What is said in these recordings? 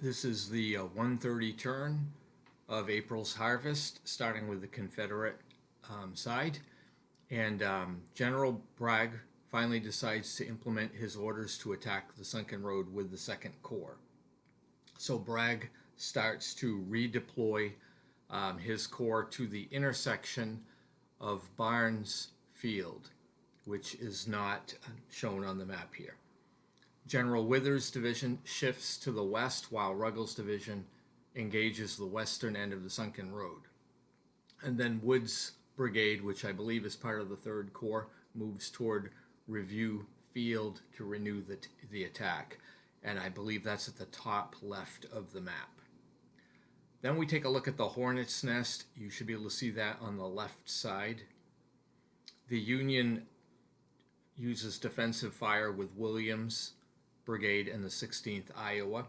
This is the 1:30 turn of April's harvest, starting with the Confederate side. And General Bragg finally decides to implement his orders to attack the sunken road with the Second Corps. So Bragg starts to redeploy his corps to the intersection of Barnes Field, which is not shown on the map here. General Withers' division shifts to the west while Ruggles' division engages the western end of the sunken road. And then Wood's brigade, which I believe is part of the Third Corps, moves toward Review Field to renew the attack. And I believe that's at the top left of the map. Then we take a look at the Hornet's Nest. You should be able to see that on the left side. The Union uses defensive fire with Williams' brigade and the 16th Iowa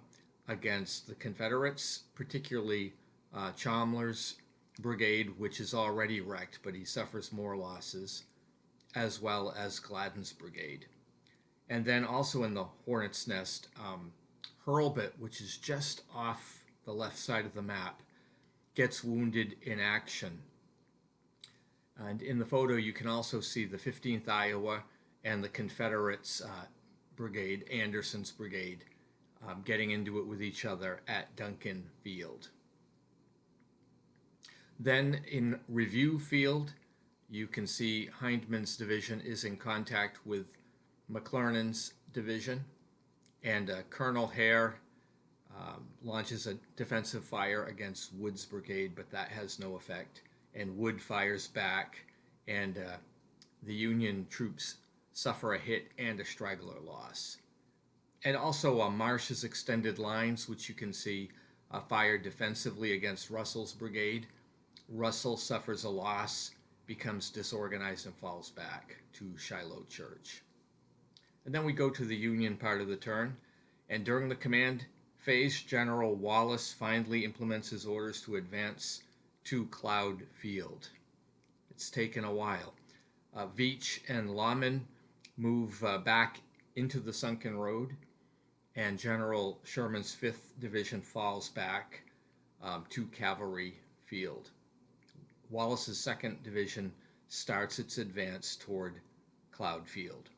against the Confederates, particularly Chalmers' brigade, which is already wrecked, but he suffers more losses, as well as Gladden's brigade. And then also in the Hornet's Nest, Hurlbut, which is just off the left side of the map, gets wounded in action. And in the photo, you can also see the 15th Iowa and the Confederates' brigade, Anderson's brigade, getting into it with each other at Duncan Field. Then in Review Field, you can see Hindman's division is in contact with McClernand's division, and Colonel Hare launches a defensive fire against Wood's brigade, but that has no effect. And Wood fires back, and the Union troops suffer a hit and a straggler loss. And also Marsh's extended lines, which you can see fired defensively against Russell's brigade. Russell suffers a loss, becomes disorganized, and falls back to Shiloh Church. And then we go to the Union part of the turn, and during the command phase, General Wallace finally implements his orders to advance to Cloud Field. It's taken a while. Veach and Lauman move back into the sunken road, and General Sherman's 5th Division falls back to Cavalry Field. Wallace's 2nd Division starts its advance toward Cloud Field.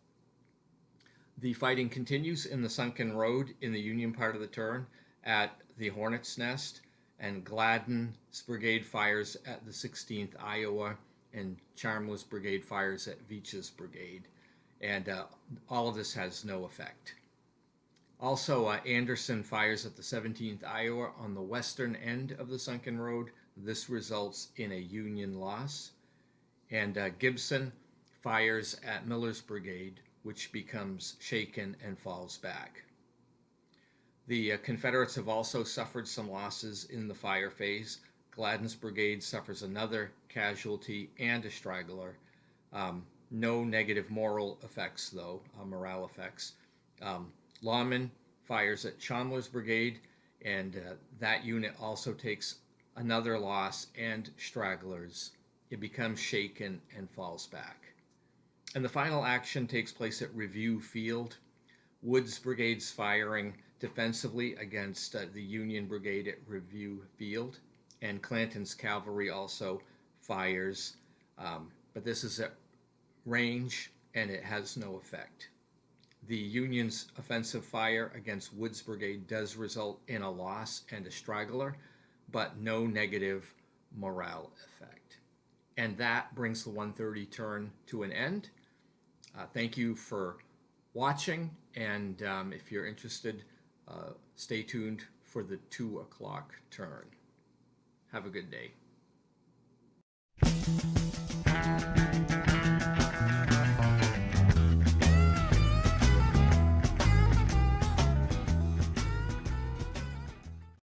The fighting continues in the sunken road in the Union part of the turn at the Hornet's Nest, and Gladden's brigade fires at the 16th Iowa, and Chalmers' brigade fires at Veach's brigade, and all of this has no effect. Also, Anderson fires at the 17th Iowa on the western end of the sunken road. This results in a Union loss. And Gibson fires at Miller's brigade, which becomes shaken and falls back. The Confederates have also suffered some losses in the fire phase. Gladden's brigade suffers another casualty and a straggler. No negative morale effects, though, morale effects. Lauman fires at Chalmers' brigade, and that unit also takes another loss and stragglers. It becomes shaken and falls back. And the final action takes place at Review Field. Wood's brigade's firing defensively against the Union brigade at Review Field, and Clanton's cavalry also fires, but this is at range and it has no effect. The Union's offensive fire against Wood's brigade does result in a loss and a straggler, but no negative morale effect. And that brings the 1:30 turn to an end. Thank you for watching, and if you're interested, stay tuned for the 2 o'clock turn. Have a good day.